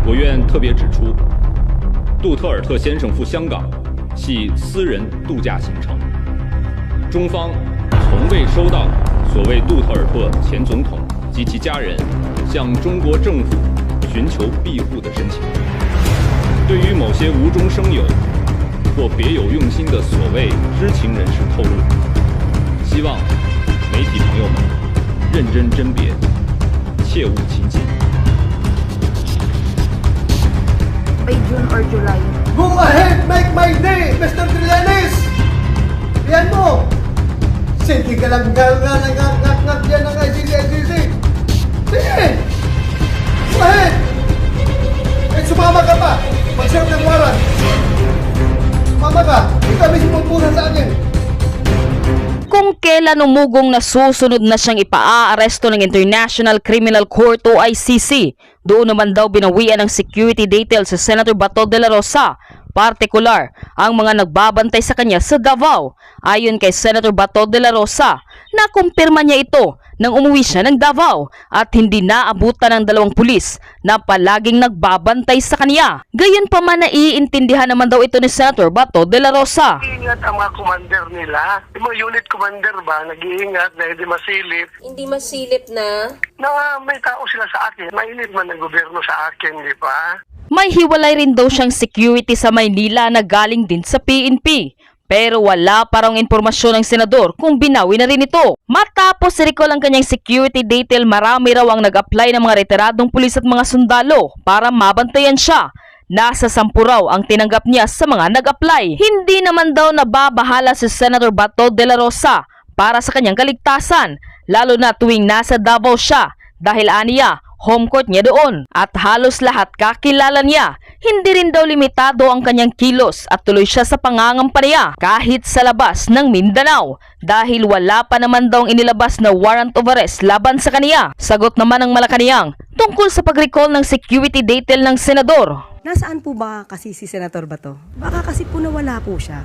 我愿特别指出，杜特尔特先生赴香港系私人度假行程，中方从未收到所谓杜特尔特前总统及其家人向中国政府寻求庇护的申请。对于某些无中生有或别有用心的所谓知情人士透露，希望媒体朋友们认真甄别，切勿轻信。 By June or July. Go ahead, make my day, Mr. Trillanes! Yan mo! Sige ka lang nagak yan ng ICC. Sige! Go ahead! Eh, sumama ka pa! Mag-serve ng warrant! Sumama ka! Ikaw mismo magpuna sa akin! Kung kailan umugong na susunod na siyang ipaa-aresto ng International Criminal Court o ICC, doon naman daw binawian ng security detail sa Senator Bato de la Rosa, partikular ang mga nagbabantay sa kanya sa Davao. Ayon kay Senator Bato de la Rosa, nakumpirma niya ito nang umuwi siya ng Davao at hindi naabutan ng dalawang pulis na palaging nagbabantay sa kanya. Gayon pa man, naiintindihan naman daw ito ni Senator Bato de la Rosa. Nag-iingat ang mga commander nila. Yung mga unit commander ba, nag-iingat na hindi masilip. Hindi masilip na? Na may tao sila sa akin. Mainit man ang gobyerno sa akin, di ba? May hiwalay rin daw siyang security sa Maynila na galing din sa PNP. Pero wala pa raw impormasyon ng senador kung binawi na rin ito. Matapos i-recall ang kanyang security detail, marami raw ang nag-apply ng mga retiradong pulis at mga sundalo para mabantayan siya. Nasa 10 raw ang tinanggap niya sa mga nag-apply. Hindi naman daw nababahala si Senator Bato de la Rosa para sa kanyang kaligtasan, lalo na tuwing nasa Davao siya dahil aniya home court niya doon at halos lahat kakilala niya. Hindi rin daw limitado ang kanyang kilos at tuloy siya sa pangangampanya kahit sa labas ng Mindanao dahil wala pa naman daw inilabas na warrant of arrest laban sa kaniya. Sagot naman ng Malacanang tungkol sa pag-recall ng security detail ng senador. Nasaan po ba kasi si Senator Bato? Baka kasi po nawala po siya.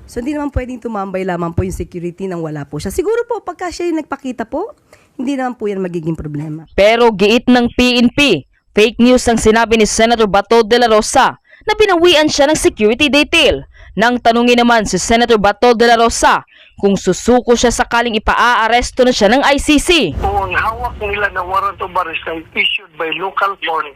So hindi naman pwedeng tumambay lamang po yung security nang wala po siya. Siguro po pagka siya yung nagpakita po, hindi naman po yan magiging problema. Pero giit ng PNP, fake news ang sinabi ni Senator Bato de la Rosa na binawian siya ng security detail. Nang tanungin naman si Senator Bato de la Rosa kung susuko siya sakaling ipaa-aresto na siya ng ICC. Kung hawak nila ng warrant of arrest na issued by local court,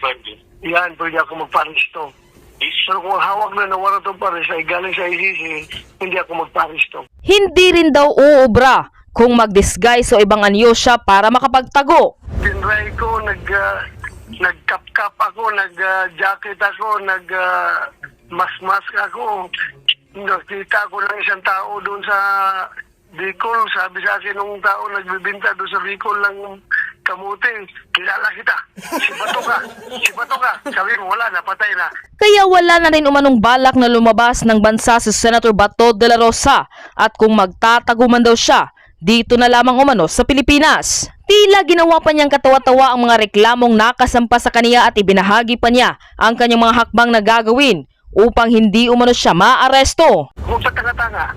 yan, pwede ako magparisto. Pero kung hawak na ng warrant of arrest ay galing sa ICC, hindi ako magparisto. Hindi Hindi rin daw uubra kung mag-disguise o ibang anyo siya para makapagtago. tinry ko, nag-cap ako, nag-jacket ako, nag-mask ako. Nakita ko ng isang tao doon sa Bicol. Sabi sa akin nung tao nagbibinta doon sa Bicol ng kamuti, kilala kita. Si Bato ka. Si Bato ka. Sabi ko, wala, napatay na. Kaya wala na rin umanong balak na lumabas ng bansa si Senator Bato de la Rosa at kung magtatago man daw siya, dito na lamang umano sa Pilipinas. Tila ginawa pa niyang katawa-tawa ang mga reklamong nakasampa sa kaniya at ibinahagi pa niya ang kanyang mga hakbang na gagawin upang hindi umano siya maaresto. Kung sa tanga-tanga.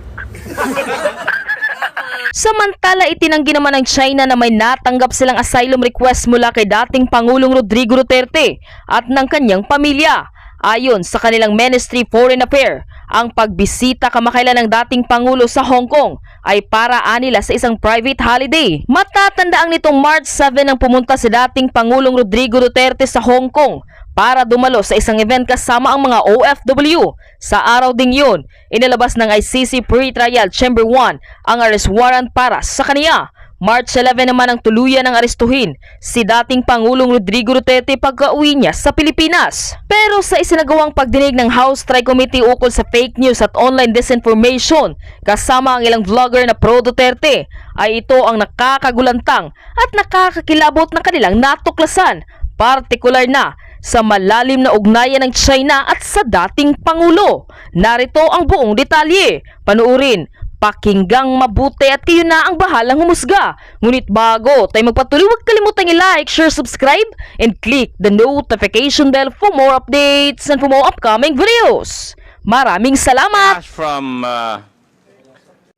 Samantala, itinanggi naman ng China na may natanggap silang asylum request mula kay dating Pangulong Rodrigo Duterte at ng kanyang pamilya. Ayon sa kanilang Ministry Foreign Affairs, ang pagbisita kamakailan ng dating Pangulo sa Hong Kong ay para nila sa isang private holiday. Matatandaang nitong March 7 nang pumunta si dating Pangulong Rodrigo Duterte sa Hong Kong para dumalo sa isang event kasama ang mga OFW. Sa araw ding yun, inilabas ng ICC Pre-Trial Chamber 1 ang arrest warrant para sa kaniya. March 11 naman ang tuluyan ng arestuhin si dating Pangulong Rodrigo Duterte pagka-uwi niya sa Pilipinas. Pero sa isinagawang pagdinig ng House Tri-Committee ukol sa fake news at online disinformation kasama ang ilang vlogger na pro-Duterte, ay ito ang nakakagulantang at nakakakilabot na kanilang natuklasan, partikular na sa malalim na ugnayan ng China at sa dating Pangulo. Narito ang buong detalye. Panuurin, pakinggang mabuti at kayo na ang bahalang humusga. Ngunit bago tayo magpatuloy, huwag kalimutang i-like, share, subscribe, and click the notification bell for more updates and for more upcoming videos. Maraming salamat! From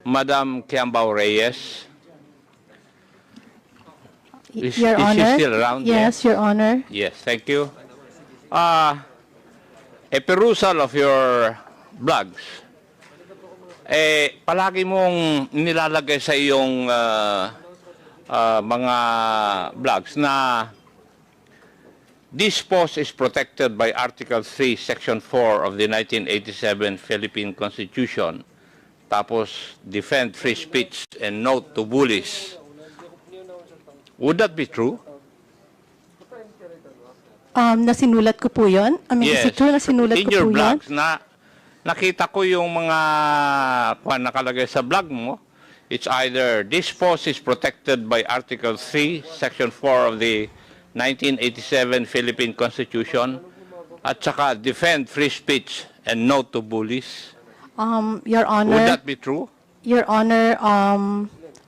Madam Kiambao Reyes. Is Your she Honor. still around? Yes, Your Honor. Yes, thank you. a perusal of your blogs, palagi mong nilalagay sa iyong mga blogs na this post is protected by Article 3, Section 4 of the 1987 Philippine Constitution. Tapos, defend free speech and note to bullies. Would that be true? Nasinulat ko po yun. Is it true na sinulat In ko your po yun? blogs, nakita ko yung mga nakalagay sa blog mo. It's either this post is protected by Article 3, Section 4 of the 1987 Philippine Constitution, at saka defend free speech and no to bullies. Your Would Honor, that be true? Your Honor,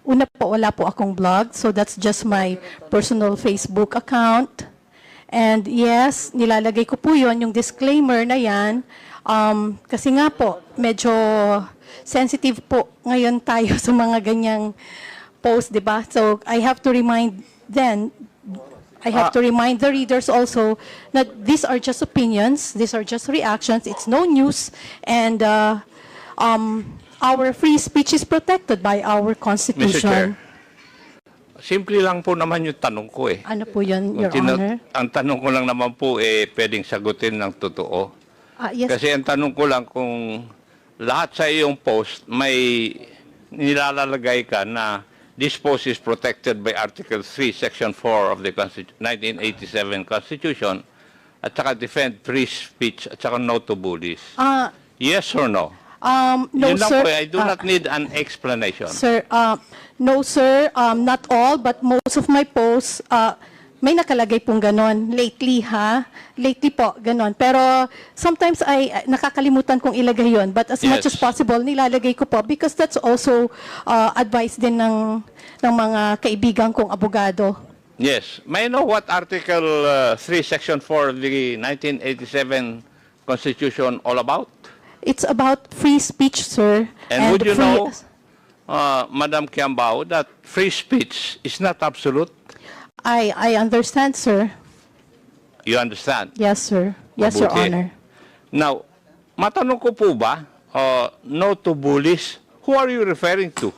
una po, wala po akong blog, so that's just my personal Facebook account. And yes, nilalagay ko po yun, yung disclaimer na yan, kasi nga po, medyo sensitive po ngayon tayo sa mga ganyang post, di ba? So I have to remind the readers also that these are just opinions, these are just reactions, it's no news, and our free speech is protected by our Mr. Chair, Constitution. simple lang po naman yung tanong ko eh. Ano po yun, Your Kung Honor? Ang tanong ko lang naman po pwedeng sagutin ng totoo. Yes, Kasi ang tanong ko lang kung lahat sa iyong post may nilalagay ka na this post is protected by Article 3, Section 4 of the 1987 Constitution, at saka defend free speech, at saka no to bullies. Yes or no? No, Yun lang sir. po, I do not need an explanation. Sir, no, sir. Not all, but most of my posts, may nakalagay pong ganon. Lately, ha? Lately po, ganon. Pero sometimes ay nakakalimutan kong ilagay yon. But as much Yes. as possible, nilalagay ko po because that's also advice din ng mga kaibigan kong abogado. Yes. May I know what Article 3, Section 4 of the 1987 Constitution all about? It's about free speech, sir. And would you free- know, Madam Kiambao, that free speech is not absolute? I understand, sir. You understand? Yes, sir. Yes, Your Mabuti. Honor. Now, matanong ko po ba, no to bullies, who are you referring to?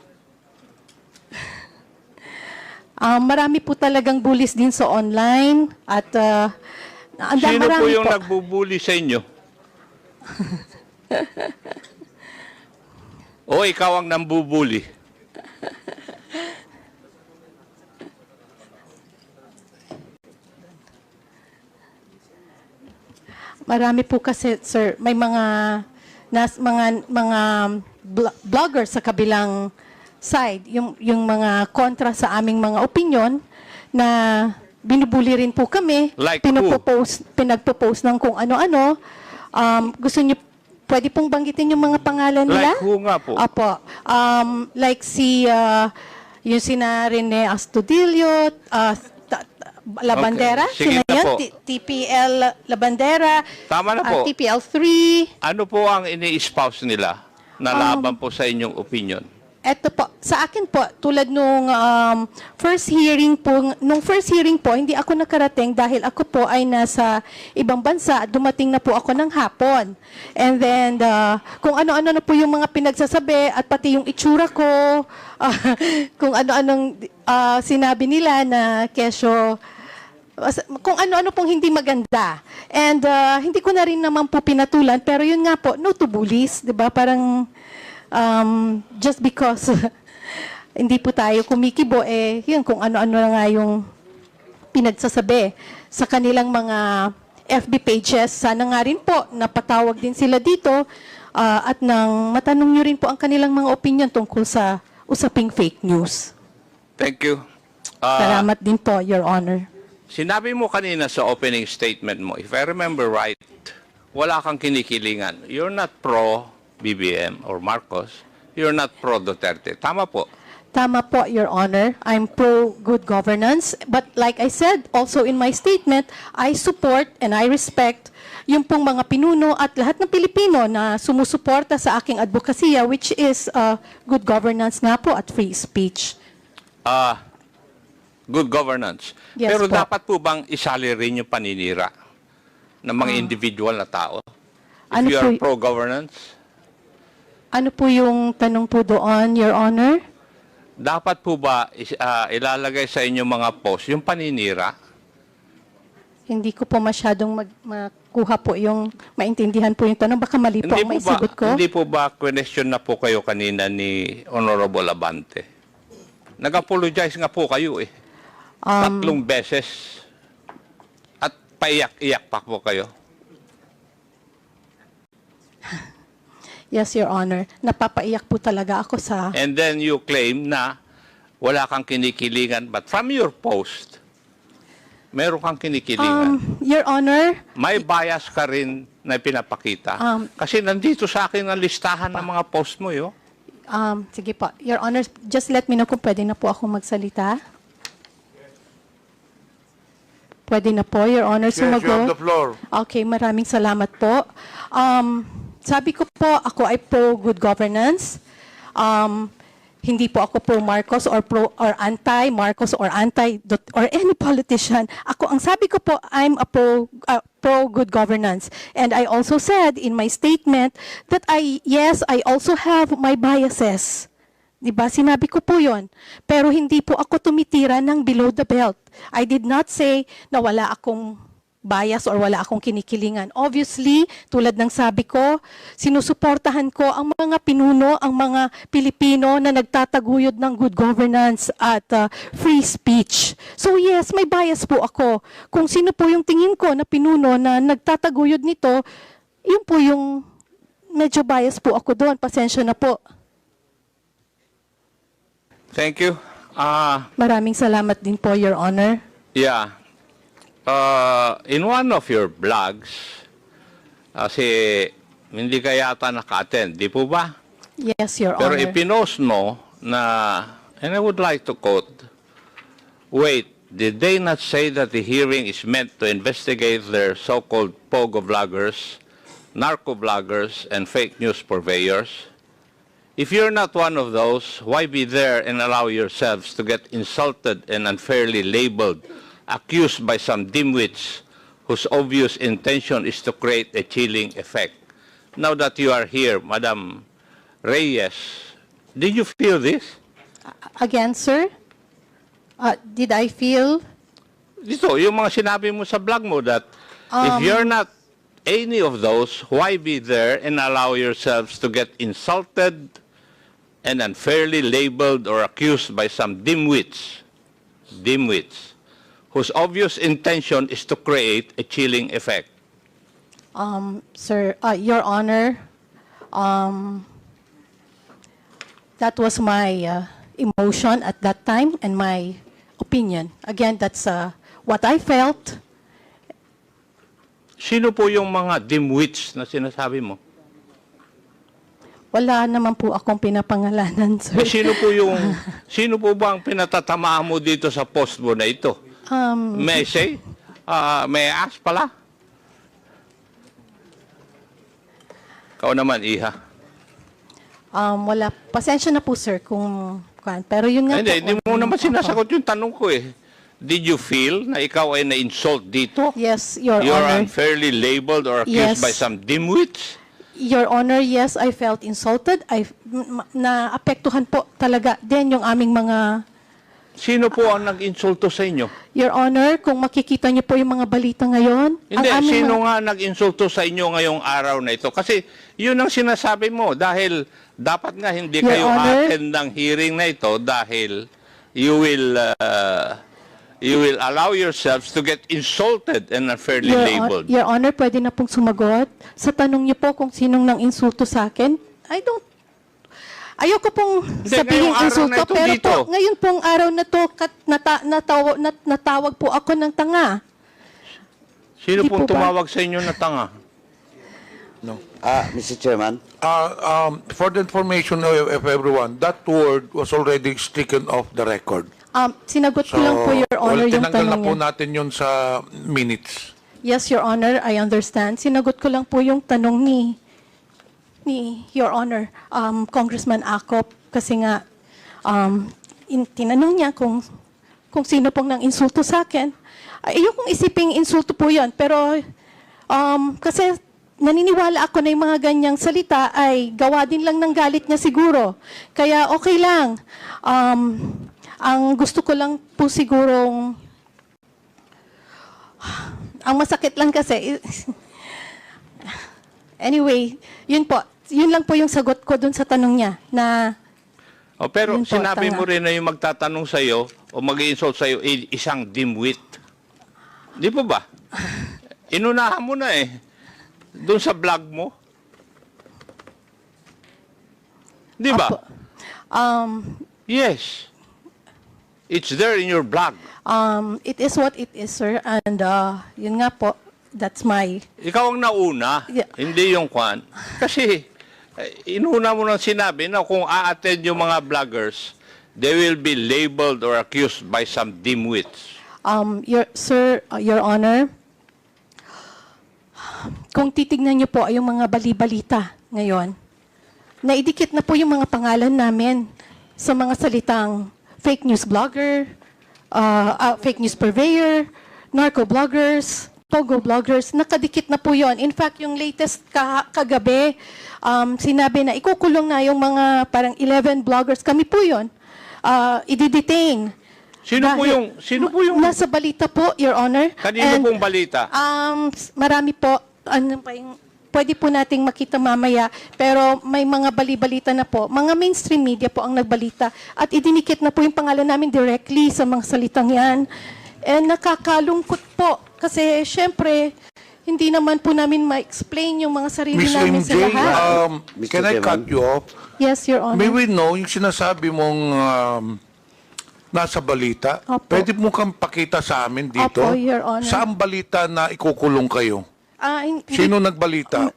Marami po talagang bullies din sa online at Sino po marami yung nagbubuli sa inyo? O ikaw ang nambubuli? Marami po kasi, sir, may mga vlogger sa kabilang side, yung mga kontra sa aming mga opinion na binubuli rin po kami. Like who? Pinagpo-post ng kung ano-ano. Gusto niyo, pwede pong banggitin yung mga pangalan nila? Like who nga po? Apo. Like yung sina Rene Astudillo, Labandera, Okay. Sige sino na yun? po. TPL Labandera, Tama na po. TPL 3. Ano po ang ini-espouse nila na laban po sa inyong opinion? Eto po, sa akin po, tulad nung first hearing po, hindi ako nakarating dahil ako po ay nasa ibang bansa. Dumating na po ako ng hapon. And then, kung ano-ano na po yung mga pinagsasabi at pati yung itsura ko, kung ano-anong sinabi nila na kesyo, kung ano-ano pong hindi maganda. And hindi ko na rin naman po pinatulan, pero yun nga po, no to bullies, di ba? Parang just because hindi po tayo kumikibo, yun, kung ano-ano na nga yung pinagsasabi sa kanilang mga FB pages. Sana nga rin po, napatawag din sila dito at nang matanong nyo rin po ang kanilang mga opinion tungkol sa usaping fake news. Thank you. Salamat din po, Your Honor. Sinabi mo kanina sa opening statement mo, if I remember right, wala kang kinikilingan. You're not pro-BBM or Marcos. You're not pro-Duterte. Tama po. Tama po, Your Honor. I'm pro good governance. But like I said, also in my statement, I support and I respect yung pong mga pinuno at lahat ng Pilipino na sumusuporta sa aking advokasya, which is good governance nga po at free speech. Good governance. Yes Pero po. dapat po bang isali rin yung paninira? ng mga individual na tao. If Ano you are po- pro-governance, Ano po yung tanong po doon, Your Honor? dapat po ba ilalagay sa inyong mga post yung paninira? Hindi ko po masyadong makuha po yung maintindihan po yung tanong. Baka mali po ang maisigot ko. Hindi po ba question na po kayo kanina ni Honorable Abante? Nag-apologize nga po kayo eh. 3 beses. At paiyak-iyak pa po kayo. Yes, Your Honor. Napapaiyak po talaga ako sa... And then you claim na wala kang kinikilingan. But from your post, meron kang kinikilingan. Your Honor, May bias ka rin na pinapakita. Kasi nandito sa akin ang listahan ng mga post mo, yo. sige po. Your Honor, just let me know kung pwede na po ako magsalita. Pwede na po, Your Honor, sumagot. you have the floor. Okay, maraming salamat po. Sabi ko po, ako ay pro-good governance. Hindi po ako pro-Marcos or anti-Marcos or or any politician. Ang sabi ko po, I'm a pro-good governance. And I also said in my statement that I also have my biases. Diba? Sinabi ko po yon. Pero hindi po ako tumitira ng below the belt. I did not say na wala akong bias or wala akong kinikilingan. Obviously, tulad ng sabi ko, sinusuportahan ko ang mga pinuno, ang mga Pilipino na nagtataguyod ng good governance at free speech. So yes, may bias po ako. Kung sino po yung tingin ko na pinuno na nagtataguyod nito, yun po yung medyo bias po ako doon. Pasensya na po. Thank you. Maraming salamat din po, Your Honor. Yeah. In one of your blogs, kasi hindi ka yata naka-attend, di po ba? Yes, Your Pero Honor. ipinost mo na, and I would like to quote, wait, did they not say that the hearing is meant to investigate their so-called pogo vloggers, narco vloggers, and fake news purveyors? If you're not one of those, why be there and allow yourselves to get insulted and unfairly labeled, accused by some dimwits whose obvious intention is to create a chilling effect? Now that you are here, Madam Reyes, did you feel this? Again, sir? Did I feel... Dito, yung mga sinabi mo sa blog mo that if you're not any of those, why be there and allow yourselves to get insulted and unfairly labeled or accused by some dimwits, whose obvious intention is to create a chilling effect? Sir, Your Honor, that was my emotion at that time and my opinion. Again, that's what I felt. Sino po yung mga dimwits na sinasabi mo? Wala naman po akong pinapangalanan, sir. Eh, sino po ba ang pinatatamaan mo dito sa post mo na ito? May I say? May I ask pala? Ikaw naman, Iha. Wala. Pasensya na po, sir, pero yun nga Hindi po. mo naman sinasagot yung tanong ko eh. Did you feel na ikaw ay na-insult dito? Yes, Your You're Honor. unfairly labeled or accused Yes. by some dimwits? Your Honor, yes, I felt insulted. Naapektuhan po talaga din yung aming mga... Sino po ang nag-insulto sa inyo? Your Honor, kung makikita niyo po yung mga balita ngayon... Hindi, ang aming sino nga nag-insulto sa inyo ngayong araw na ito? Kasi yun ang sinasabi mo dahil dapat nga hindi Your kayo Honor. attend ng hearing na ito dahil you will allow yourselves to get insulted and unfairly labeled. Your Honor, pwede na pong sumagot. Sa tanong niyo po kung sinong nang insulto sa akin, ayoko pong sabihin ngayong araw insulto, na ito pero dito. po, ngayon pong araw na to, natawag po ako ng tanga. Sino Di pong po ba? tumawag sa inyo na tanga? Mr. Chairman, For the information of everyone, that word was already stricken off the record. Sinagot ko lang po, Your Honor, yung tinanggal na tanong po niya. natin yun sa minutes. Yes, Your Honor, I understand. Sinagot ko lang po yung tanong ni Your Honor, Congressman Acop, kasi nga tinanong niya kung sino pong nang insulto sa akin. Ayokong isiping insulto po yun, pero Kasi naniniwala ako na yung mga ganyang salita ay gawa din lang ng galit niya siguro. Kaya okay lang. Ang gusto ko lang po sigurong, ang masakit lang kasi, anyway, yun po. Yun lang po yung sagot ko dun sa tanong niya na Pero Yun po, sinabi tanga. mo rin na yung magtatanong sa'yo o mag-i-insult sa'yo isang dimwit. Di po ba? Inunahan mo na eh. Doon sa vlog mo. Di ba? Apo. Yes. It's there in your blog. It is what it is, sir. And yun nga po, that's my... Ikaw ang nauna, Yeah. hindi yung kwan. Kasi inuna mo nang sinabi na kung a-attend yung mga vloggers, they will be labeled or accused by some dimwits. Your Honor, kung titignan niyo po ay yung mga bali-balita ngayon, naidikit na po yung mga pangalan namin sa mga salitang fake news blogger, fake news purveyor, narco bloggers, Togo bloggers, nakadikit na po yon. In fact, yung latest kagabi, sinabi na ikukulong na yung mga parang 11 bloggers. Kami po yon. I-detain. Sino po yung Nasa balita po, Your Honor. kanino pong balita? Marami po. Ano pa yung, pwede po nating makita mamaya. Pero may mga bali-balita na po. Mga mainstream media po ang nagbalita. At idinikit na po yung pangalan namin directly sa mga salitang yan. And nakakalungkot po. Kasi syempre, hindi naman po namin ma-explain yung mga sarili Miss namin MJ, sa lahat. can I cut you off? Yes, Your Honor. May we know yung sinasabi mong nasa balita? Opo. Pwede mo kang pakita sa amin dito? Opo, Your Honor. Saan balita na ikukulong kayo? Hindi- Sino nagbalita?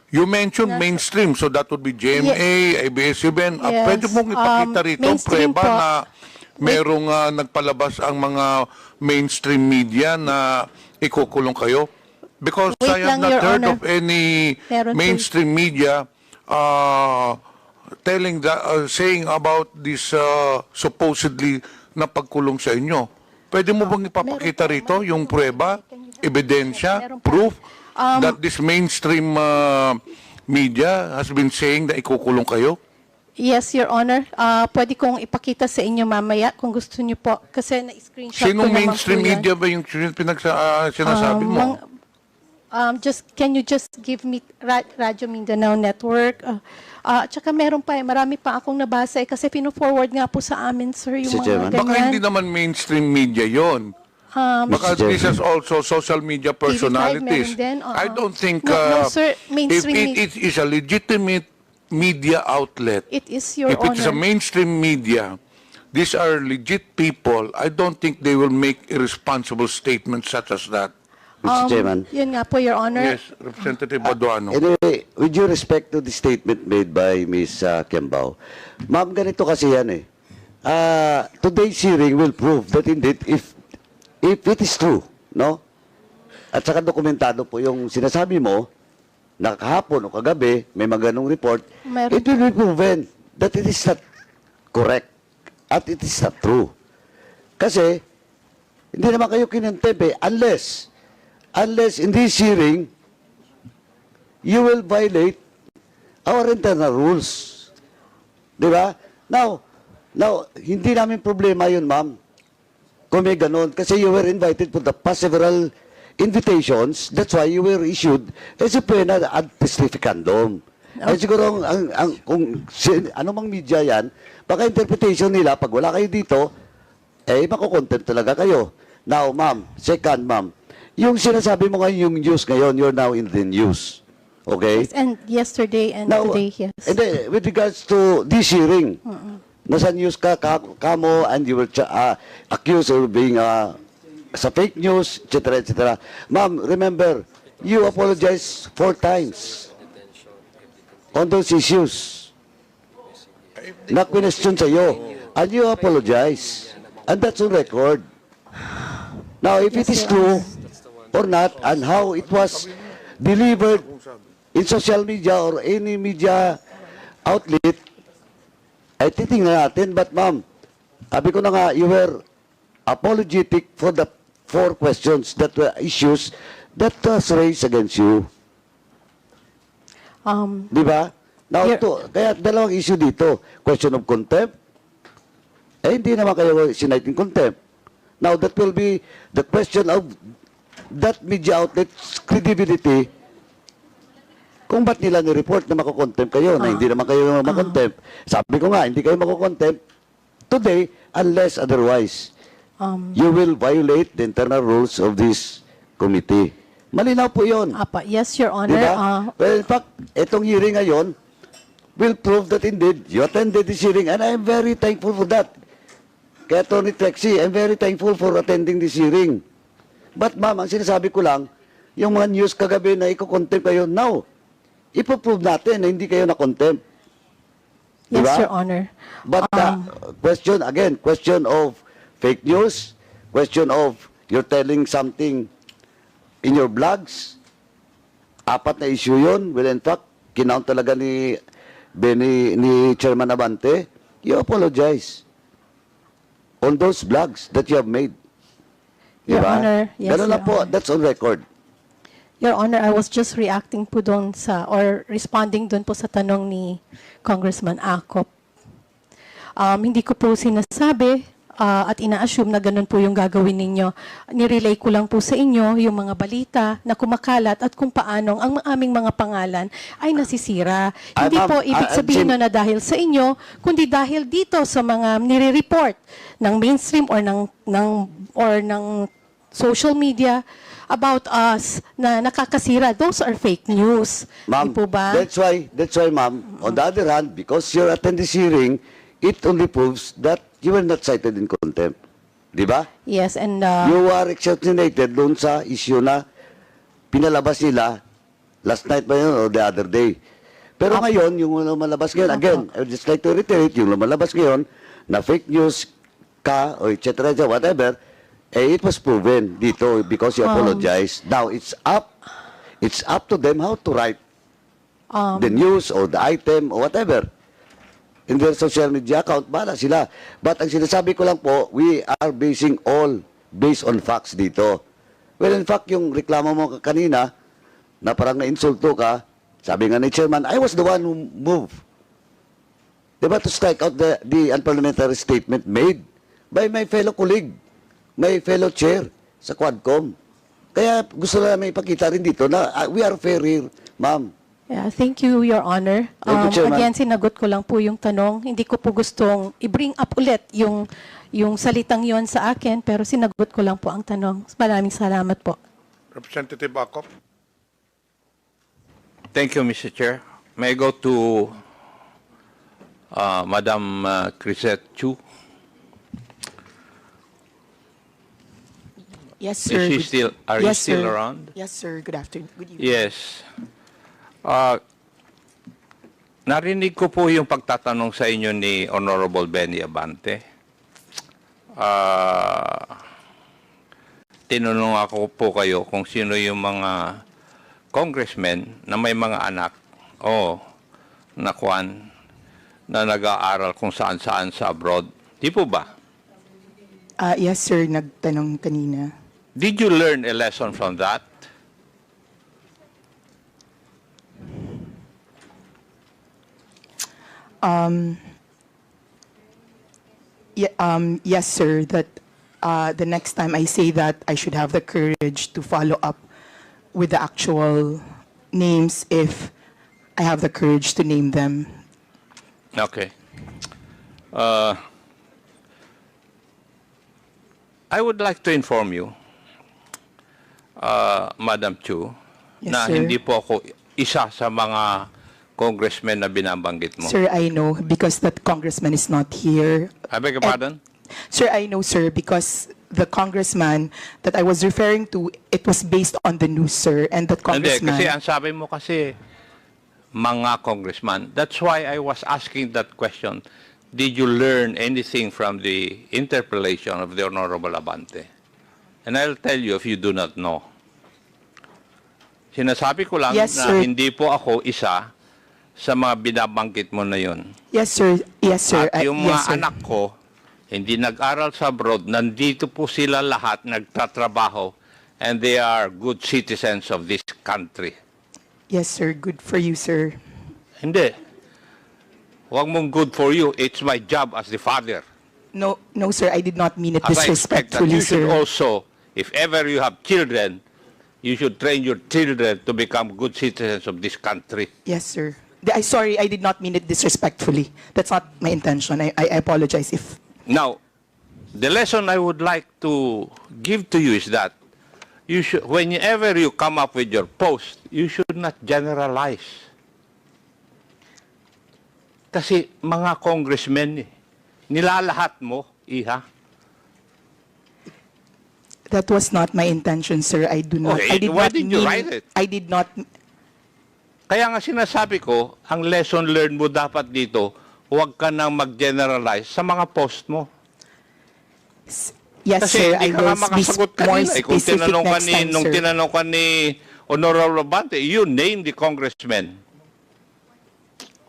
You mentioned mainstream, so that would be GMA, ABS-CBN. Yes. Pwede mong ipakita rito ang Mainstream preba po. na merong nagpalabas ang mga mainstream media na ikukulong kayo? Because Wait I have lang, not Your heard Honor. of any Meron po. mainstream media saying about this supposedly na pagkulong sa inyo. Pwede mo bang ipapakita rito yung prueba, ebidensya, Meron po. proof that this mainstream media has been saying na ikukulong kayo? Yes, Your Honor. Pwede kong ipakita sa inyo mamaya kung gusto niyo po. Kasi na-screenshot ko Sinong naman mainstream po yan. media ba yung sinasabi mo? Can you just give me Radyo Mindanao Network? Tsaka meron pa marami pa akong nabasa kasi pino-forward nga po sa amin, sir, yung Mr. mga Chairman. ganyan. Baka hindi naman mainstream media yon. Baka Mr. this is also social media personalities. meron din, oo. I don't think No, sir, if mainstream it is a legitimate media outlet, It is, Your if it is a Honor. mainstream media, these are legit people. I don't think they will make irresponsible statements such as that. Mr. Chairman. Yun nga po, Your Honor. Yes, Representative Baduano. Anyway, with due respect to the statement made by Ms. Kiambao, ma'am, ganito kasi yan eh. Today's hearing will prove that indeed, if it is true, no? At saka dokumentado po yung sinasabi mo, na kahapon o kagabi, may mga ganong report, Meron. it will be proven that it is not correct at it is not true. Kasi, hindi naman kayo kinontempt eh, unless in this hearing, you will violate our internal rules. Di ba? Now, hindi namin problema yun, ma'am. Kung may ganun. Kasi you were invited for the past several invitations. That's why you were issued a subpoena ad testificandum. Ay siguro, ano mang media yan, baka interpretation nila, pag wala kayo dito, makukontempt talaga kayo. Now, ma'am, second, ma'am, yung sinasabi mo ngayon, yung news ngayon, you're now in the news. Okay? And yesterday and Now, today, yes. and then, with regards to this hearing, nasa news kamo, and you were accused of being sa fake news, etc., etc. Ma'am, remember, you apologized 4 times on those issues. Na question sa'yo. And you apologize. And that's on record. Now, if it is true or not, and how it was delivered in social media or any media outlet, ay titingnan natin. But ma'am, sabi ko na nga, you were apologetic for the 4 questions that were issues that was raised against you. Di ba? Now, kaya dalawang issue dito. Question of contempt. Hindi naman kayo sinight in contempt. Now, that will be the question of that media outlet's credibility kung ba't nila ni-report na makukontempt kayo, na hindi naman kayo makontempt. Sabi ko nga, hindi kayo makukontempt today unless otherwise. You will violate the internal rules of this committee. Malinaw po yun. Yes, Your Honor. Diba? Well, in fact, itong hearing ngayon will prove that indeed you attended this hearing, and I'm very thankful for that. Kaya Tony Trexie, I'm very thankful for attending this hearing. But ma'am, ang sinasabi ko lang, yung mga news kagabi na iko-contempt kayo, now, ipoprove natin na hindi kayo na-contempt. Yes, Diba? Your Honor. But question of fake news, question of you're telling something in your blogs, 4 na issue yun. Well, in fact, kinount talaga ni Chairman Abante, you apologize on those blogs that you have made. Your Diba? Honor, yes, Ganun lang Your po, Honor. that's on record. Your Honor, I was just reacting po doon sa, or responding doon po sa tanong ni Congressman Acop. Hindi ko po sinasabi at ina-assume na ganun po yung gagawin ninyo. Nirelay ko lang po sa inyo yung mga balita na kumakalat at kung paano ang aming mga pangalan ay nasisira. Hindi ma'am, po ibig sabihin Jim- na dahil sa inyo, kundi dahil dito sa mga nire-report ng mainstream or ng social media about us na nakakasira. Those are fake news. Ma'am, Di po ba? that's why, ma'am, on the other hand, because you're attending this hearing, it only proves that you were not cited in contempt. Di ba? Yes, and You are exceptionated doon sa issue na pinalabas nila last night ba yun or the other day. Pero ngayon, yung lumalabas ngayon, again, I would just like to reiterate, yung lumalabas ngayon na fake news ka or et cetera, whatever, it was proven dito because you apologize. Now, it's up to them how to write the news or the item or whatever in their social media account. Bahala sila. But ang sinasabi ko lang po, we are basing all based on facts dito. Well, in fact, yung reklamo mo kanina, na parang na-insulto ka, sabi nga ni Chairman, I was the one who moved. Diba, to strike out the unparliamentary statement made by my fellow colleague, my fellow chair sa Quadcom. Kaya gusto namin ipakita rin dito na we are fair here, ma'am. yeah, thank you, Your Honor. Thank you, Chairman. Again, sinagot ko lang po yung tanong. Hindi ko po gustong i-bring up ulit yung salitang yon sa akin, pero sinagot ko lang po ang tanong. Maraming salamat po. Representative Acop. Thank you, Mr. Chair. May I go to Madam Crisette Chu? Yes, sir. Are you still around? Yes, sir. Good afternoon. Good evening. Yes. Narinig ko po yung pagtatanong sa inyo ni Honorable Benny Abante. Tinanong ako po kayo kung sino yung mga congressmen na may mga anak o nakuan na nag-aaral kung saan-saan sa abroad. Di po ba? Yes, sir. Nagtanong kanina. Did you learn a lesson from that? Yes, sir. That the next time I say that, I should have the courage to follow up with the actual names if I have the courage to name them. Okay. I would like to inform you, Madam Chu, Yes, na sir. hindi po ako isa sa mga congressmen na binabanggit mo. Sir, I know because that congressman is not here. I beg your pardon? Sir, I know, sir, because the congressman that I was referring to, it was based on the news, sir, and that Hindi, congressman... kasi ang sabi mo kasi, mga congressman. That's why I was asking that question. Did you learn anything from the interpellation of the Honorable Abante? And I'll tell you if you do not know. Sinasabi ko lang Yes, na sir. hindi po ako isa sa mga binabanggit mo na yun. Yes, sir. Yes, sir. At yung mga yes, sir. anak ko, hindi nag-aral sa abroad, nandito po sila lahat nagtatrabaho and they are good citizens of this country. Yes, sir. Good for you, sir. Hindi. Huwag mong good for you. It's my job as the father. No, no, sir. I did not mean it As I expect that disrespectfully, you should sir. also, if ever you have children, you should train your children to become good citizens of this country. Yes, sir. Sorry, I did not mean it disrespectfully. That's not my intention. I apologize if... Now, the lesson I would like to give to you is that you should, whenever you come up with your post, you should not generalize. Kasi mga congressmen, nilalahat mo, iha. That was not my intention, sir. I do not... Okay, I did why not did you mean- write it? I did not... Kaya nga sinasabi ko, ang lesson learned mo dapat dito, huwag ka nang mag-generalize sa mga post mo. Yes, Kasi sir. I hindi ka will nga be makasagot more kanina. Kung specific tinanong ka next ni, time, nung sir. tinanong ka ni Honorable Abante, you name the congressman.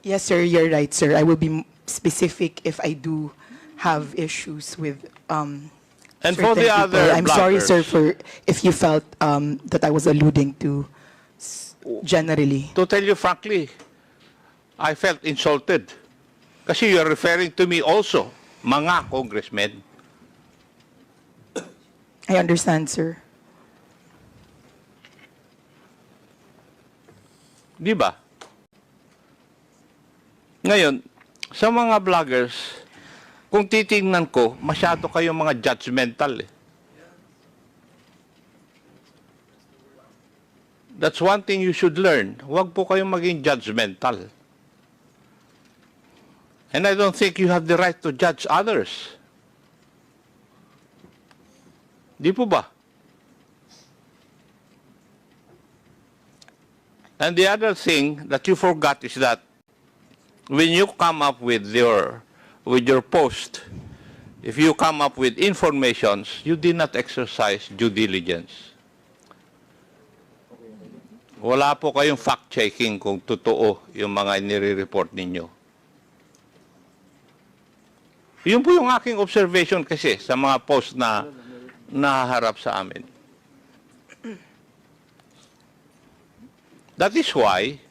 Yes, sir. You're right, sir. I will be specific if I do have issues with And for the certain other people. I'm sorry, bloggers, sir, for if you felt that I was alluding to generally. to tell you frankly, I felt insulted. Kasi you are referring to me also, mga congressmen. I understand, sir. Di ba? Ngayon, sa mga vloggers, kung titingnan ko, masyado kayong mga judgmental eh. That's one thing you should learn. Huwag po kayong maging judgmental. And I don't think you have the right to judge others. Di po ba? And the other thing that you forgot is that when you come up with your post, if you come up with informations, you did not exercise due diligence. Wala po kayong fact-checking kung totoo yung mga nire-report ninyo. Yun po yung aking observation kasi sa mga post na naharap sa amin. That is why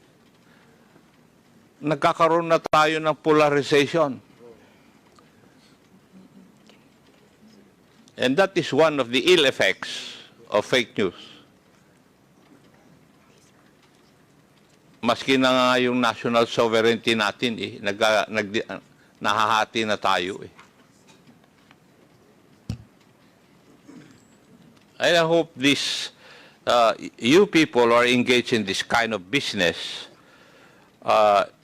nagkakaroon na tayo ng polarization. And that is one of the ill effects of fake news. Maski na nga yung national sovereignty natin, nahahati na tayo eh. And I hope this, you people who are engaged in this kind of business,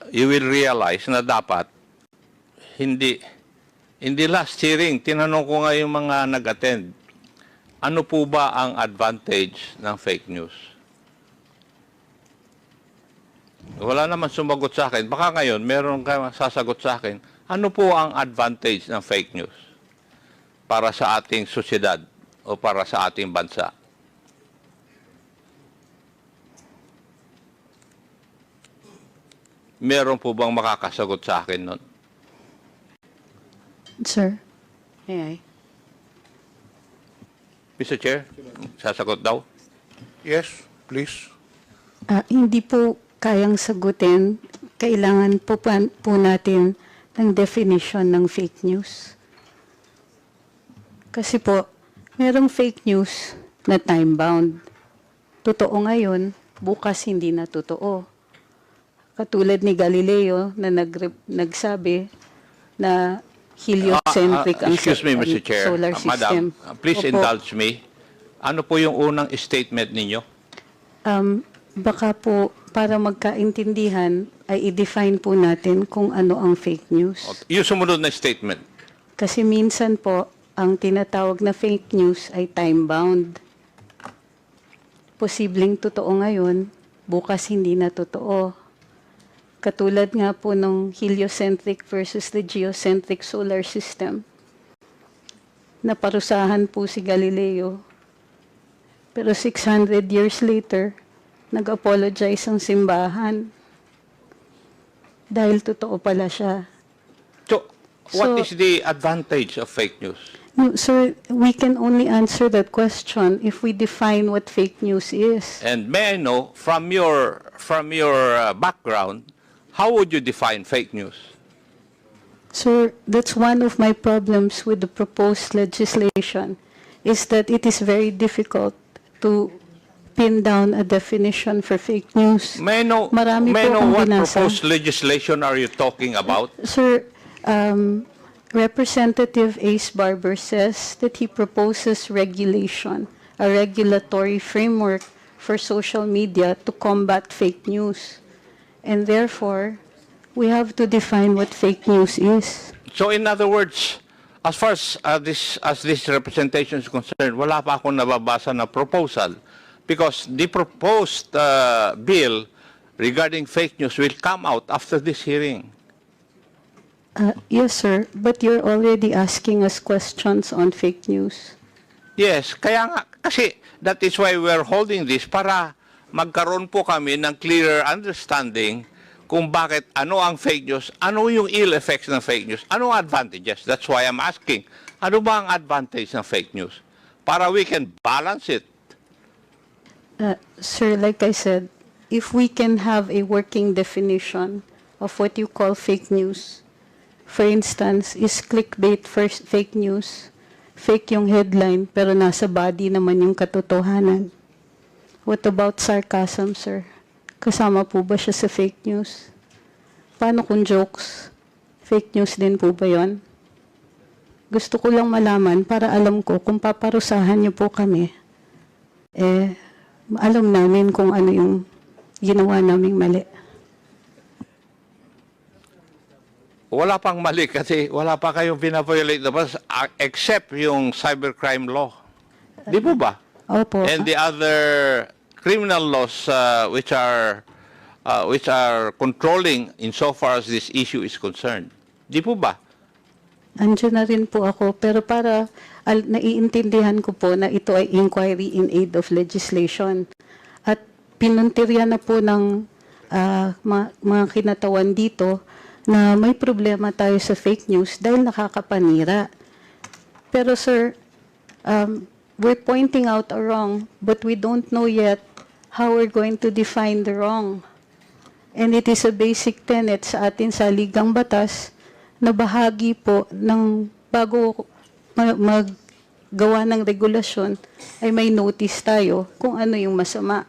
you will realize na dapat, hindi last hearing, tinanong ko nga yung mga nag-attend, ano po ba ang advantage ng fake news? Wala naman sumagot sa akin. Baka ngayon, meron kang sasagot sa akin, ano po ang advantage ng fake news para sa ating sosyedad o para sa ating bansa? Meron po bang makakasagot sa akin nun? Sir, may I? Mr. Chair, sasagot daw? Yes, please. Hindi po kayang sagutin. Kailangan po natin ng definition ng fake news. Kasi po, merong fake news na time-bound. Totoo ngayon, bukas hindi na totoo. Katulad ni Galileo na nagsabi na heliocentric ang excuse me, Mr. Chair. solar system. Madam, please Opo. indulge me. Ano po yung unang statement ninyo? Baka po, para magkaintindihan, ay i-define po natin kung ano ang fake news. Yung sumunod na statement. Kasi minsan po, ang tinatawag na fake news ay time-bound. Posibleng totoo ngayon, bukas hindi na totoo. Katulad nga po ng heliocentric versus the geocentric solar system. Naparusahan po si Galileo. Pero 600 years later, nag-apologize ang simbahan. Dahil totoo pala siya. So, What is the advantage of fake news? No, sir, we can only answer that question if we define what fake news is. And may I know, from your background, how would you define fake news? Sir, that's one of my problems with the proposed legislation, is that it is very difficult to pin down a definition for fake news. May I know, Marami may I po know akong what binasa. proposed legislation are you talking about? Sir, Representative Ace Barber says that he proposes regulation, a regulatory framework for social media to combat fake news. And therefore, we have to define what fake news is. So in other words, as far as this representation is concerned, wala pa akong nababasa na proposal because the proposed bill regarding fake news will come out after this hearing. Yes, sir, but you're already asking us questions on fake news. Yes, kaya nga, kasi that is why we're holding this para magkaroon po kami ng clearer understanding kung bakit ano ang fake news, ano yung ill effects ng fake news, ano ang advantages. That's why I'm asking, ano ba ang advantage ng fake news? Para we can balance it. Sir, like I said, if we can have a working definition of what you call fake news, for instance, is clickbait first fake news, fake yung headline pero nasa body naman yung katotohanan. What about sarcasm, sir? Kasama po ba siya sa fake news? Paano kung jokes? Fake news din po ba yun? Gusto ko lang malaman para alam ko kung paparusahan niyo po kami, alam namin kung ano yung ginawa naming mali. Wala pang mali kasi wala pa kayong pinaviolate na bas except yung cybercrime law. Di po ba? Opo. And the other criminal laws which are controlling insofar as this issue is concerned. Di po ba? Andiyan na rin po ako, pero para naiintindihan ko po na ito ay inquiry in aid of legislation. At pinuntirya na po ng mga kinatawan dito na may problema tayo sa fake news dahil nakakapanira. Pero sir, we're pointing out a wrong, but we don't know yet how we're going to define the wrong. And it is a basic tenet sa atin sa Ligang Batas na bahagi po ng bago maggawa ng regulasyon ay may notice tayo kung ano yung masama.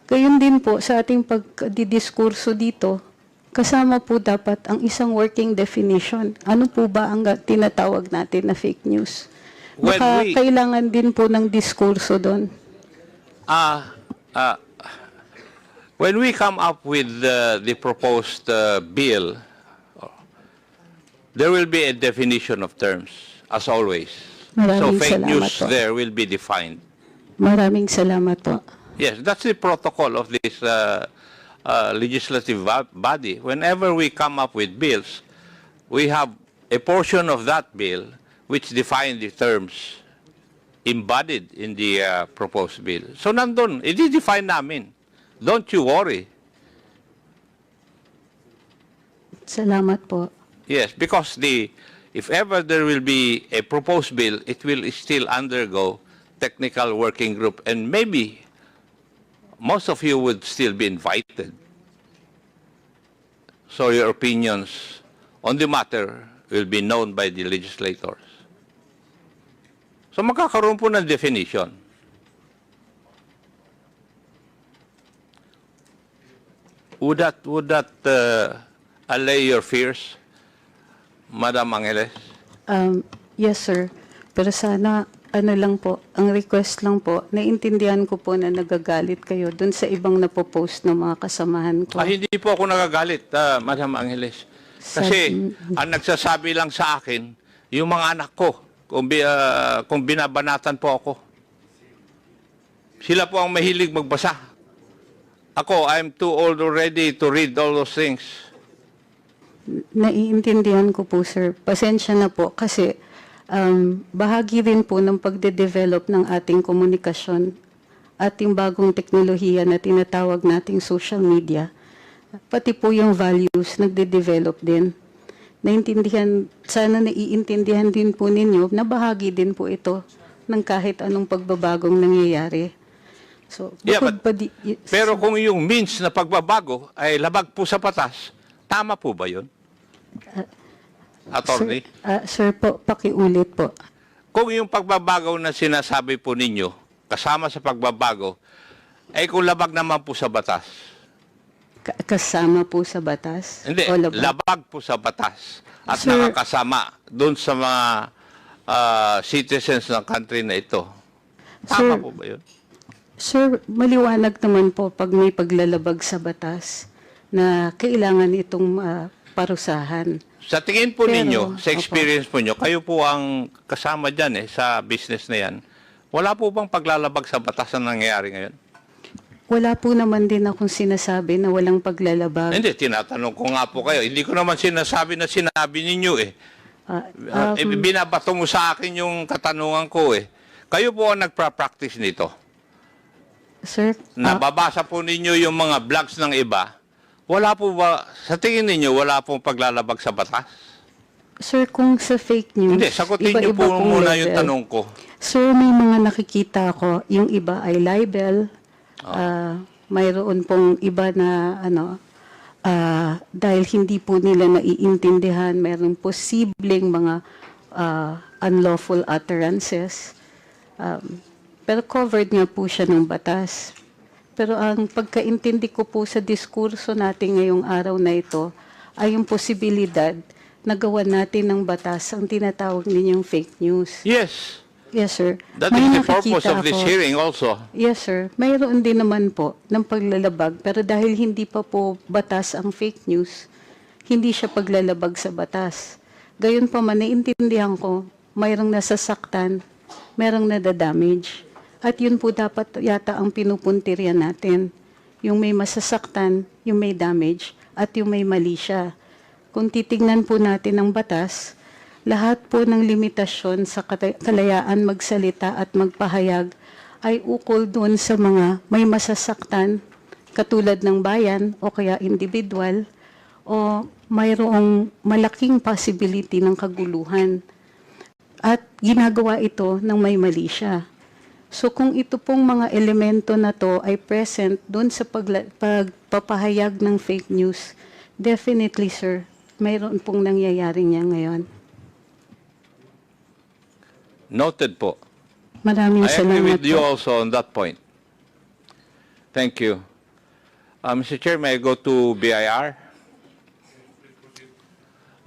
Gayun din po sa ating pagdidiskurso dito, kasama po dapat ang isang working definition. Ano po ba ang tinatawag natin na fake news? Baka kailangan din po ng diskurso doon. When we come up with the proposed bill, there will be a definition of terms, as always. So Maraming fake salamat news po. there will be defined. Maraming salamat po. Yes, that's the protocol of this legislative body. Whenever we come up with bills, we have a portion of that bill which define the terms embodied in the proposed bill. So nandun, i-define namin. Don't you worry. Salamat po. Yes, because if ever there will be a proposed bill, it will still undergo technical working group, and maybe most of you would still be invited. So your opinions on the matter will be known by the legislators. So magkakaroon po ng definition. Would that allay your fears, Madam Angeles? Yes, sir. Pero sana, ano lang po, ang request lang po, naiintindihan ko po na nagagalit kayo dun sa ibang napopost ng mga kasamahan ko. Hindi po ako nagagalit, Madam Angeles. Kasi ang nagsasabi lang sa akin, yung mga anak ko, kung binabanatan po ako. Sila po ang mahilig magbasa. Ako, I'm too old already to read all those things. Naiintindihan ko po, sir. Pasensya na po kasi bahagi rin po ng pagde-develop ng ating komunikasyon, ating bagong teknolohiya na tinatawag nating social media, pati po yung values nagde-develop din. sana naiintindihan din po ninyo na bahagi din po ito ng kahit anong pagbabagong nangyayari. So, Yeah, bukod pa Pero kung yung means na pagbabago ay labag po sa batas, tama po ba yun? Attorney? Sir po, pakiulit po. Kung yung pagbabago na sinasabi po ninyo, kasama sa pagbabago, ay kung labag naman po sa batas. Kasama po sa batas? Hindi, O labag? labag po sa batas. At Sir- nakakasama doon sa mga citizens ng country na ito. Tama Sir- po ba yun? Sir, maliwanag naman po pag may paglalabag sa batas na kailangan itong parusahan. Sa tingin po Pero, ninyo, sa opo. experience po nyo, kayo po ang kasama dyan sa business na yan. Wala po bang paglalabag sa batas na nangyayari ngayon? Wala po naman din akong sinasabi na walang paglalabag. Hindi, tinatanong ko nga po kayo. Hindi ko naman sinasabi na sinabi ninyo eh. Binabato mo sa akin yung katanungan ko eh. Kayo po ang nagpa-practice nito. Sir, Nababasa po ninyo yung mga blogs ng iba. Wala po ba, sa tingin ninyo, wala pong paglalabag sa batas? sir, kung sa fake news, Hindi, sagutin niyo iba-iba po pong muna level. yung tanong ko. Sir, may mga nakikita ko, yung iba ay libel, mayroon pong iba na dahil hindi po nila naiintindihan, mayroong posibleng mga unlawful utterances. Pero covered nga po siya ng batas. Pero ang pagkaintindi ko po sa diskurso natin ngayong araw na ito ay yung posibilidad na gawan natin ng batas ang tinatawag ninyong fake news. Yes. Yes, sir. That May is the purpose nakikita of this ako. hearing also. Yes, sir. Mayroon din naman po ng paglalabag. Pero dahil hindi pa po batas ang fake news, hindi siya paglalabag sa batas. Gayon pa man, naiintindihan ko, mayroong nasasaktan, mayroong nadadamage. At yun po dapat yata ang pinupuntirya natin. Yung may masasaktan, yung may damage, at yung may mali siya. Kung titignan po natin ang batas, lahat po ng limitasyon sa kalayaan magsalita at magpahayag ay ukol doon sa mga may masasaktan, katulad ng bayan o kaya individual, o mayroong malaking possibility ng kaguluhan. At ginagawa ito ng may mali siya. So kung ito pong mga elemento na to ay present doon sa pagpapahayag ng fake news, definitely, sir, mayroon pong nangyayari niya ngayon. Noted po. Maraming I agree salamat with you po. also on that point. Thank you. Mr. Chair, may I go to BIR?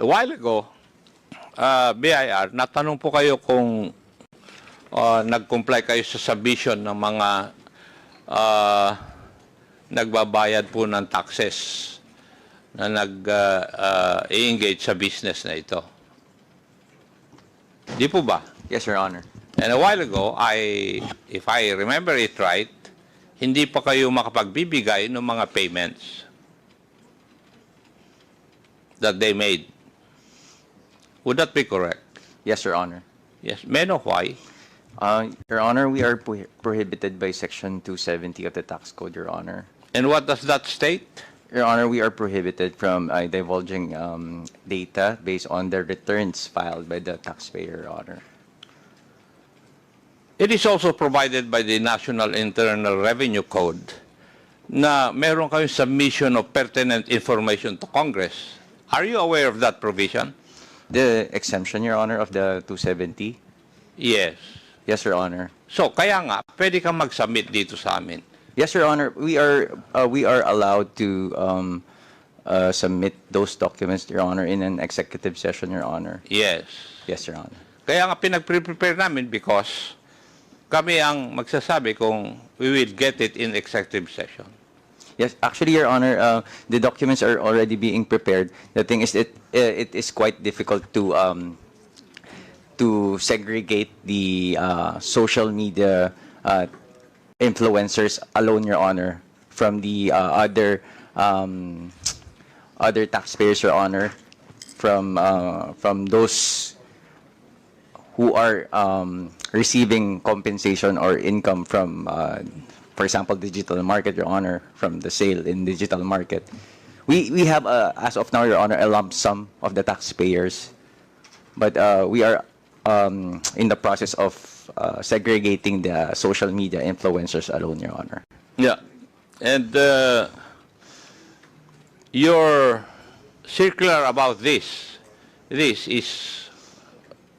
A while ago, BIR, natanong po kayo kung nag-comply kayo sa submission ng mga nagbabayad po ng taxes na nag-engage sa business na ito. Di po ba? Yes, Your Honor. And a while ago, if I remember it right, hindi pa kayo makapagbibigay ng mga payments that they made. Would that be correct? Yes, Your Honor. Yes. May I know why? Your Honor, we are prohibited by Section 270 of the Tax Code, Your Honor. And what does that state? Your Honor, we are prohibited from divulging data based on the returns filed by the taxpayer, Your Honor. It is also provided by the National Internal Revenue Code na meron kayong submission of pertinent information to Congress. Are you aware of that provision? The exemption, Your Honor, of the 270? Yes. Yes, Your Honor. So, kaya nga, pwede kang mag-submit dito sa amin. Yes, Your Honor. We are allowed to submit those documents, Your Honor, in an executive session, Your Honor. Yes. Yes, Your Honor. Kaya nga pinag-prepare namin because kami ang magsasabi kung we will get it in executive session. Yes, actually, Your Honor, the documents are already being prepared. The thing is, it is quite difficult to segregate the social media influencers alone, Your Honor, from the other taxpayers, Your Honor, from those who are receiving compensation or income from, for example, digital market, Your Honor, from the sale in digital market. We have, as of now, Your Honor, a lump sum of the taxpayers. But we are in the process of segregating the social media influencers alone, Your Honor. Yeah. And your circular about this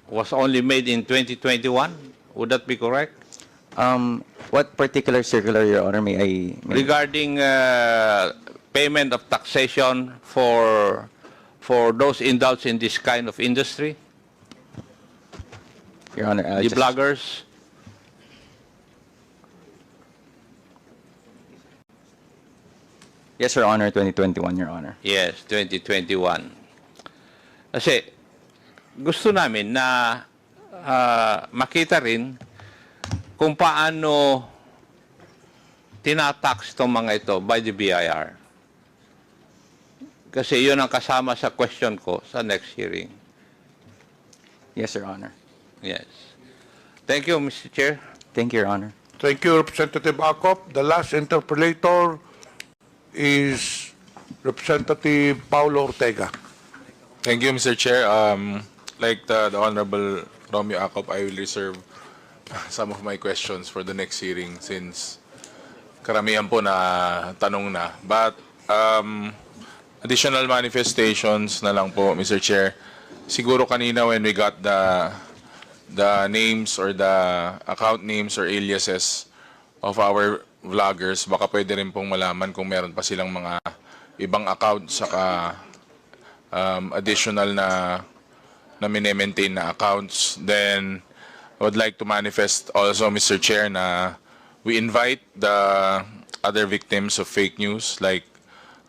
was only made in 2021. Would that be correct? What particular circular, Your Honor, may I... Regarding payment of taxation for those indulged in this kind of industry, Your Honor, the bloggers. Yes, Your Honor, 2021, Your Honor. Yes, 2021. Kasi gusto namin na makita rin kung paano tinatax itong mga ito by the BIR. Kasi yun ang kasama sa question ko sa next hearing. Yes, Your Honor. Yes. Thank you, Mr. Chair. Thank you, Your Honor. Thank you, Representative Acop. The last interpolator is Representative Paulo Ortega. Thank you, Mr. Chair. Like the Honorable Romeo Acop, I will reserve some of my questions for the next hearing since karamihan po na tanong na. But additional manifestations na lang po, Mr. Chair. Siguro kanina when we got the names or the account names or aliases of our vloggers, baka pwede rin pong malaman kung meron pa silang mga ibang account saka additional na mine-maintain na accounts. Then I would like to manifest also, Mr. Chair, na we invite the other victims of fake news like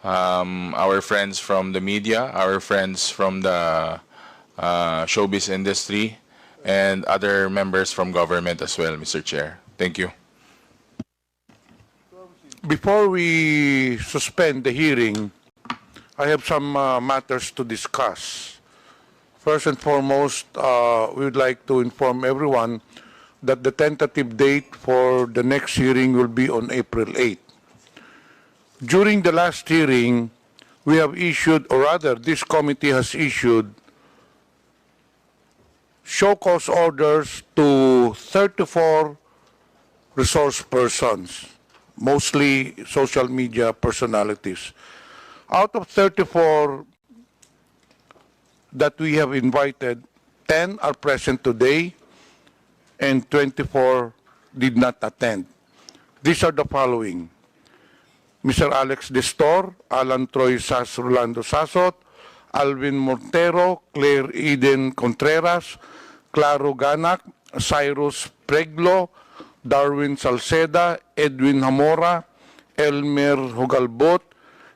our friends from the media, our friends from the showbiz industry, and other members from government as well, Mr. Chair. Thank you. Before we suspend the hearing, I have some matters to discuss. First and foremost, we would like to inform everyone that the tentative date for the next hearing will be on April 8. During the last hearing, we have issued, or rather, this committee has issued show cause orders to 34 resource persons, mostly social media personalities. Out of 34 that we have invited, 10 are present today and 24 did not attend. These are the following: Mr. Alex Destor, Alan Troy Rolando Sasot, Alvin Montero, Claire Eden Contreras, Claro Ganak, Cyrus Preglo, Darwin Salceda, Edwin Hamora, Elmer Hugalbot,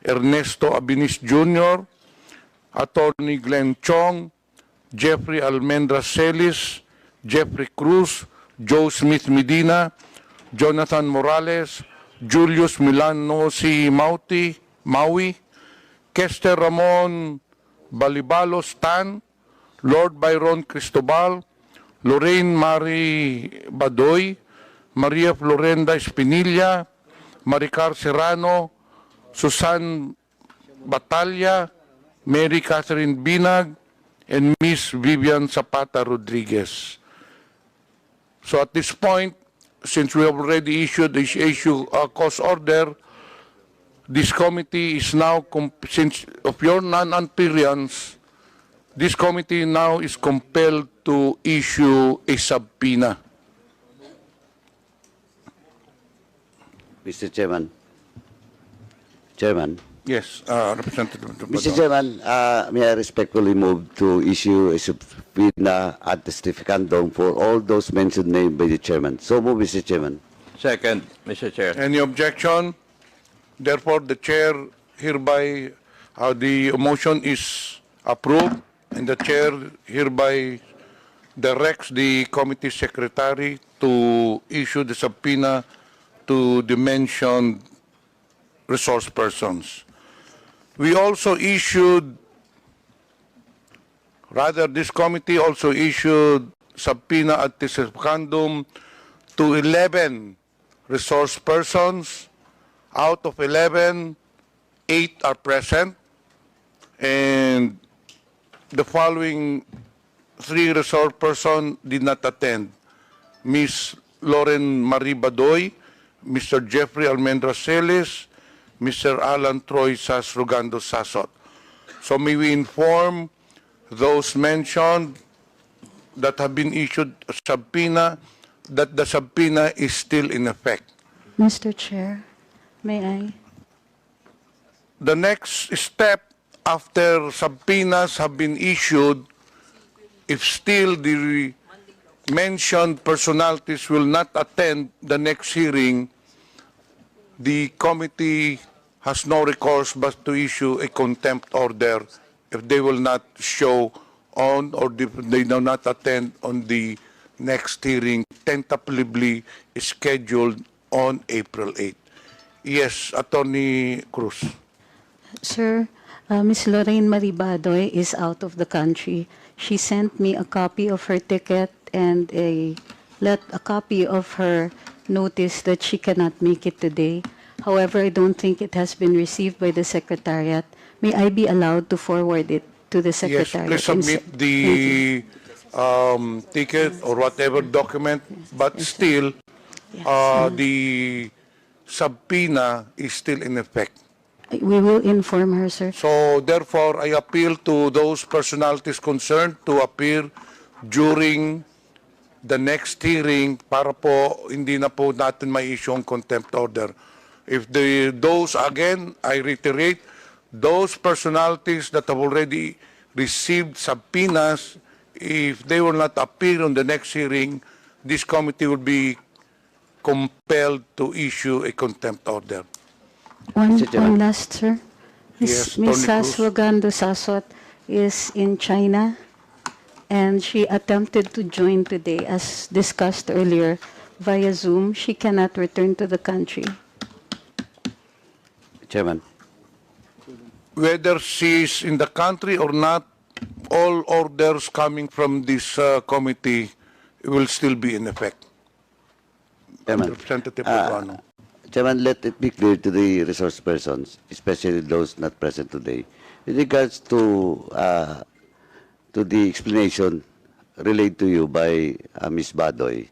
Ernesto Abinis Jr., Attorney Glenn Chong, Jeffrey Almendra Celis, Jeffrey Cruz, Joe Smith Medina, Jonathan Morales, Julius Milanosi Maui, Kester Ramon Balibalos Tan, Lord Byron Cristobal, Lorraine Marie Badoy, Maria Florenda Espinilla, Maricar Serrano, Susan Batalla, Mary Catherine Binag, and Miss Vivian Zapata Rodriguez. So at this point, since we have already issued this cause order, this committee is now, since of your non-appearance, this committee now is compelled to issue a subpoena. Mr. Chairman. Chairman. Yes, Representative. Mr. Chairman, may I respectfully move to issue a subpoena at testificandum for all those mentioned named by the Chairman. So move, Mr. Chairman. Second, Mr. Chair. Any objection? Therefore, the chair hereby, the motion is approved, and the chair hereby directs the committee secretary to issue the subpoena to the mentioned resource persons. We also issued, rather this committee also issued subpoena at testificandum to 11 resource persons. Out of 11, 8 are present, and the following 3 resource persons did not attend. Ms. Lauren Marie Badoy, Mr. Jeffrey Almendra Celis, Mr. Alan Troy Sasrugando Sasot. So may we inform those mentioned that have been issued a subpoena that the subpoena is still in effect. Mr. Chair, may I? The next step after subpoenas have been issued, if still the mentioned personalities will not attend the next hearing, the committee has no recourse but to issue a contempt order if they will not show on or if they do not attend on the next hearing tentatively scheduled on April 8. Yes, Attorney Cruz. Sir, Ms. Lorraine Marie Badoy is out of the country. She sent me a copy of her ticket and a copy of her notice that she cannot make it today. However, I don't think it has been received by the Secretariat. May I be allowed to forward it to the Secretariat? Yes, please submit the ticket or whatever document, but still, the subpoena is still in effect. We will inform her, sir. So therefore, I appeal to those personalities concerned to appear during the next hearing para po hindi na po natin may issue ang contempt order. If those, again, I reiterate, those personalities that have already received subpoenas, if they will not appear on the next hearing, this committee will be compelled to issue a contempt order. One last, sir. Yes, Ms. Tony Cruz. Sasrugando Sasot is in China, and she attempted to join today, as discussed earlier, via Zoom. She cannot return to the country. Chairman. Whether she is in the country or not, all orders coming from this committee will still be in effect. Chairman. Representative Paduano. Chairman, let it be clear to the resource persons, especially those not present today, with regards to the explanation relayed to you by Ms. Badoy.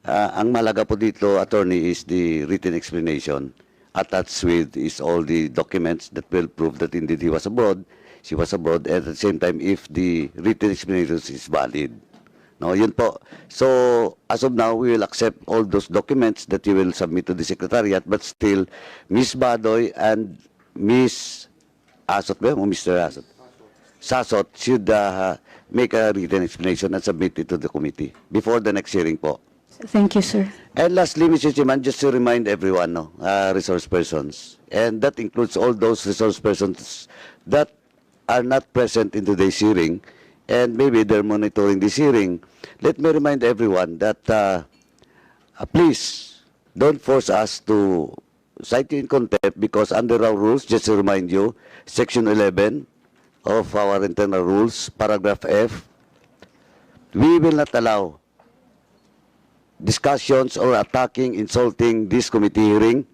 Ang malaga po dito, attorney, is the written explanation. Attached with is all the documents that will prove that indeed he was abroad, she was abroad, and at the same time, if the written explanation is valid. No, yun po. So, as of now, we will accept all those documents that you will submit to the Secretariat, but still, Ms. Badoy and Ms. Asot, o Mr. Asot? Sasot should make a written explanation and submit it to the committee before the next hearing po. Thank you, sir. And lastly, Mr. Chairman, just to remind everyone, resource persons, and that includes all those resource persons that are not present in today's hearing, and maybe they're monitoring this hearing. Let me remind everyone that please don't force us to cite you in contempt, because under our rules, just to remind you, Section 11 of our internal rules, paragraph F, we will not allow discussions or attacking, insulting this committee hearing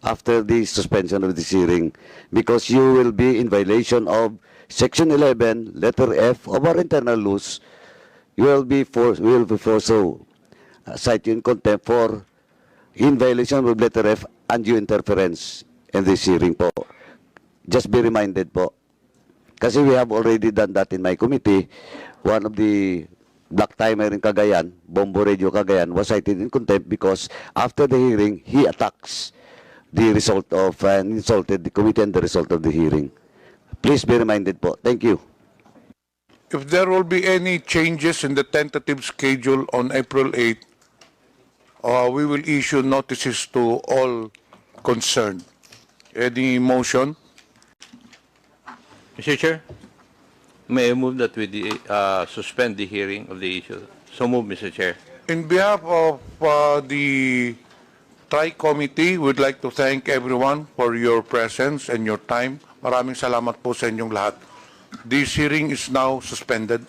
after the suspension of this hearing, because you will be in violation of Section 11, letter F of our internal rules. You will be forced to cite you in contempt for in violation of letter F, undue interference in this hearing po. Just be reminded po. Kasi we have already done that in my committee. One of the Black Timer in Cagayan, Bombo Radio Cagayan, was cited in contempt because after the hearing, he attacks the result of and insulted the committee and the result of the hearing. Please be reminded po. Thank you. If there will be any changes in the tentative schedule on April 8, we will issue notices to all concerned. Any motion? Mr. Chair, may I move that we suspend the hearing of the issue? So move, Mr. Chair. In behalf of the Tri-Committee, we'd like to thank everyone for your presence and your time. Maraming salamat po sa inyong lahat. This hearing is now suspended.